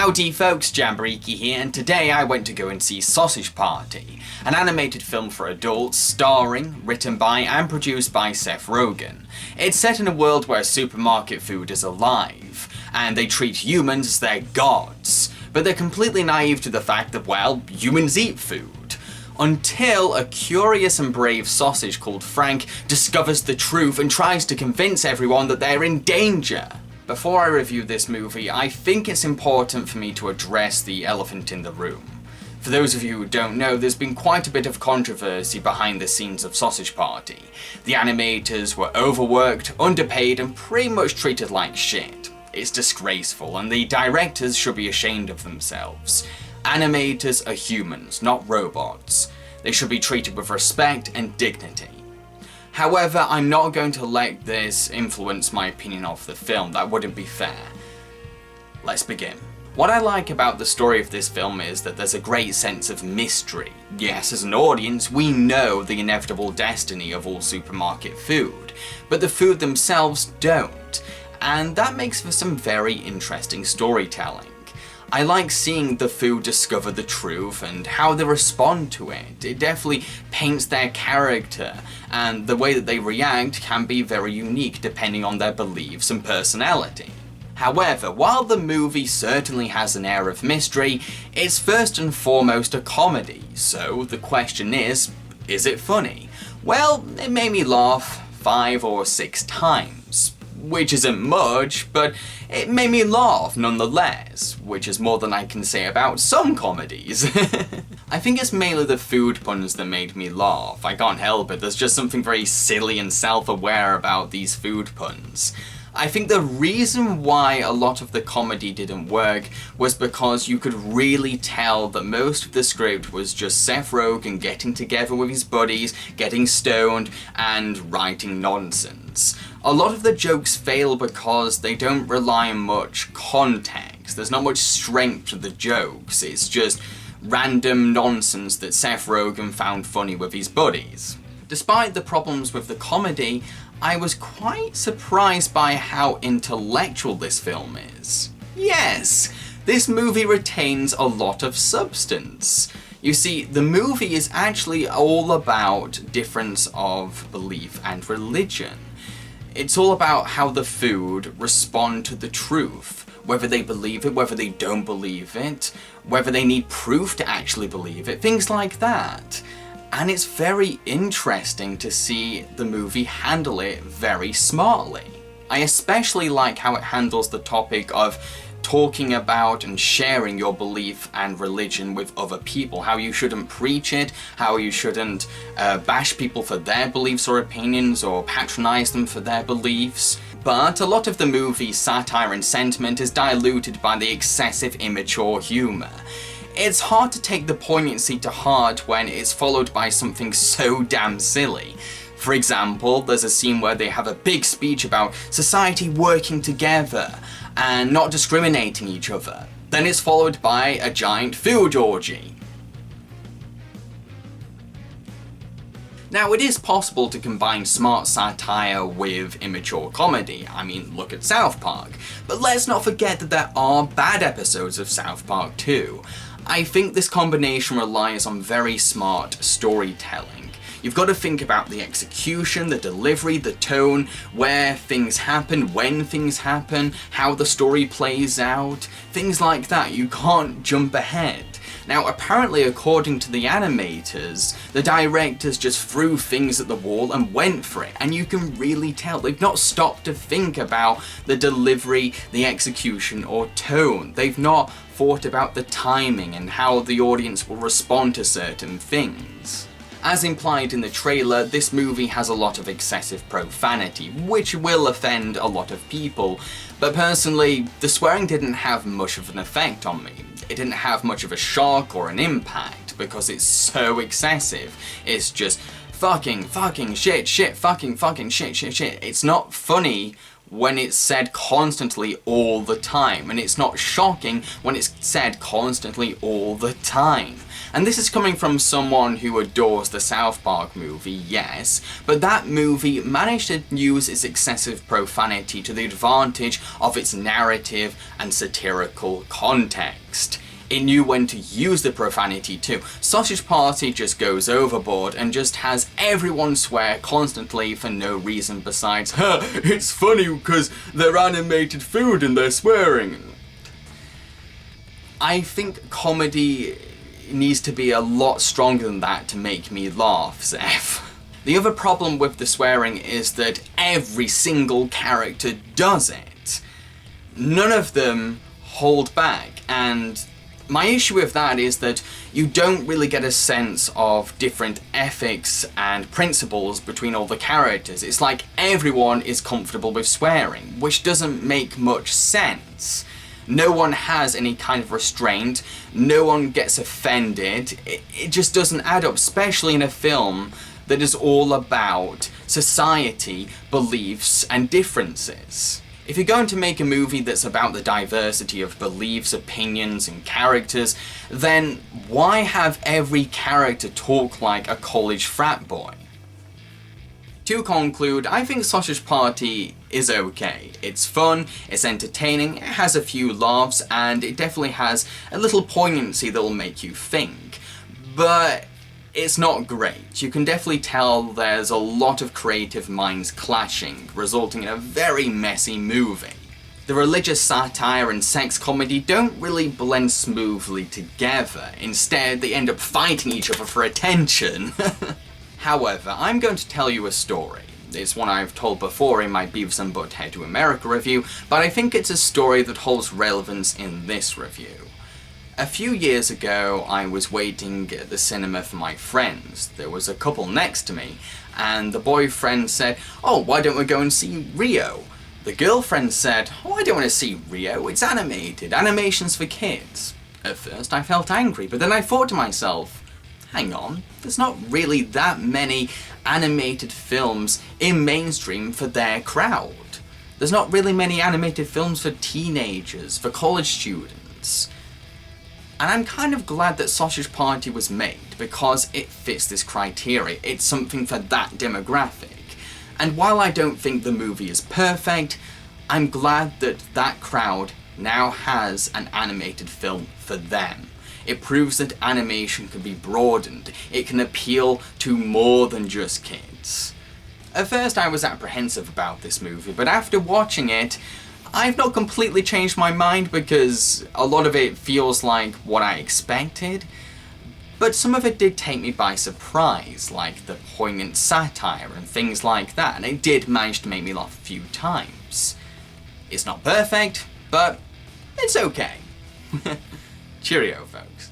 Howdy folks, Jambareeqi here, and today I went to go and see Sausage Party, an animated film for adults starring, written by and produced by Seth Rogen. It's set in a world where supermarket food is alive, and they treat humans as their gods, but they're completely naive to the fact that, well, humans eat food. Until a curious and brave sausage called Frank discovers the truth and tries to convince everyone that they're in danger. Before I review this movie, I think it's important for me to address the elephant in the room. For those of you who don't know, there's been quite a bit of controversy behind the scenes of Sausage Party. The animators were overworked, underpaid, and pretty much treated like shit. It's disgraceful, and the directors should be ashamed of themselves. Animators are humans, not robots. They should be treated with respect and dignity. However, I'm not going to let this influence my opinion of the film. That wouldn't be fair. Let's begin. What I like about the story of this film is that there's a great sense of mystery. Yes, as an audience, we know the inevitable destiny of all supermarket food, but the food themselves don't, and that makes for some very interesting storytelling. I like seeing the food discover the truth and how they respond to it. It definitely paints their character, and the way that they react can be very unique depending on their beliefs and personality. However, while the movie certainly has an air of mystery, it's first and foremost a comedy, so the question is it funny? Well, it made me laugh 5 or 6 times. Which isn't much, but it made me laugh nonetheless, which is more than I can say about some comedies. I think it's mainly the food puns that made me laugh. I can't help it, there's just something very silly and self-aware about these food puns. I think the reason why a lot of the comedy didn't work was because you could really tell that most of the script was just Seth Rogen getting together with his buddies, getting stoned, and writing nonsense. A lot of the jokes fail because they don't rely on much context. There's not much strength to the jokes, it's just random nonsense that Seth Rogen found funny with his buddies. Despite the problems with the comedy, I was quite surprised by how intellectual this film is. Yes, this movie retains a lot of substance. You see, the movie is actually all about difference of belief and religion. It's all about how the food respond to the truth, whether they believe it, whether they don't believe it, whether they need proof to actually believe it, things like that. And it's very interesting to see the movie handle it very smartly. I especially like how it handles the topic of talking about and sharing your belief and religion with other people, how you shouldn't preach it, how you shouldn't bash people for their beliefs or opinions or patronize them for their beliefs. But a lot of the movie's satire and sentiment is diluted by the excessive immature humor. It's hard to take the poignancy to heart when it's followed by something so damn silly. For example, there's a scene where they have a big speech about society working together and not discriminating each other. Then it's followed by a giant food orgy. Now, it is possible to combine smart satire with immature comedy. I mean, look at South Park. But let's not forget that there are bad episodes of South Park too. I think this combination relies on very smart storytelling. You've got to think about the execution, the delivery, the tone, where things happen, when things happen, how the story plays out, things like that. You can't jump ahead. Now, apparently, according to the animators, the directors just threw things at the wall and went for it, and you can really tell they've not stopped to think about the delivery, the execution, or tone. They've not thought about the timing and how the audience will respond to certain things. As implied in the trailer, this movie has a lot of excessive profanity, which will offend a lot of people, but personally, the swearing didn't have much of an effect on me. It didn't have much of a shock or an impact, because it's so excessive. It's just fucking, shit, fucking, shit. It's not funny when it's said constantly all the time, and it's not shocking when it's said constantly all the time. And this is coming from someone who adores the South Park movie, yes, but that movie managed to use its excessive profanity to the advantage of its narrative and satirical context. It knew when to use the profanity too. Sausage Party just goes overboard and just has everyone swear constantly for no reason besides, it's funny because they're animated food and they're swearing. I think comedy needs to be a lot stronger than that to make me laugh, Seth. The other problem with the swearing is that every single character does it. None of them hold back, and my issue with that is that you don't really get a sense of different ethics and principles between all the characters. It's like everyone is comfortable with swearing, which doesn't make much sense. No one has any kind of restraint, no one gets offended, it just doesn't add up, especially in a film that is all about society, beliefs, and differences. If you're going to make a movie that's about the diversity of beliefs, opinions, and characters, then why have every character talk like a college frat boy? To conclude, I think Sausage Party is okay. It's fun, it's entertaining, it has a few laughs, and it definitely has a little poignancy that will make you think. But it's not great. You can definitely tell there's a lot of creative minds clashing, resulting in a very messy movie. The religious satire and sex comedy don't really blend smoothly together. Instead, they end up fighting each other for attention. However, I'm going to tell you a story. It's one I've told before in my Beavis and Butthead to America review, but I think it's a story that holds relevance in this review. A few years ago, I was waiting at the cinema for my friends. There was a couple next to me, and the boyfriend said, "Oh, why don't we go and see Rio?" The girlfriend said, "Oh, I don't want to see Rio, it's animated, animation's for kids." At first I felt angry, but then I thought to myself, hang on, there's not really that many animated films in mainstream for their crowd. There's not really many animated films for teenagers, for college students. And I'm kind of glad that Sausage Party was made, because it fits this criteria. It's something for that demographic. And while I don't think the movie is perfect, I'm glad that that crowd now has an animated film for them. It proves that animation can be broadened. It can appeal to more than just kids. At first I was apprehensive about this movie, but after watching it, I've not completely changed my mind because a lot of it feels like what I expected, but some of it did take me by surprise, like the poignant satire and things like that, and it did manage to make me laugh a few times. It's not perfect, but it's okay. Cheerio, folks.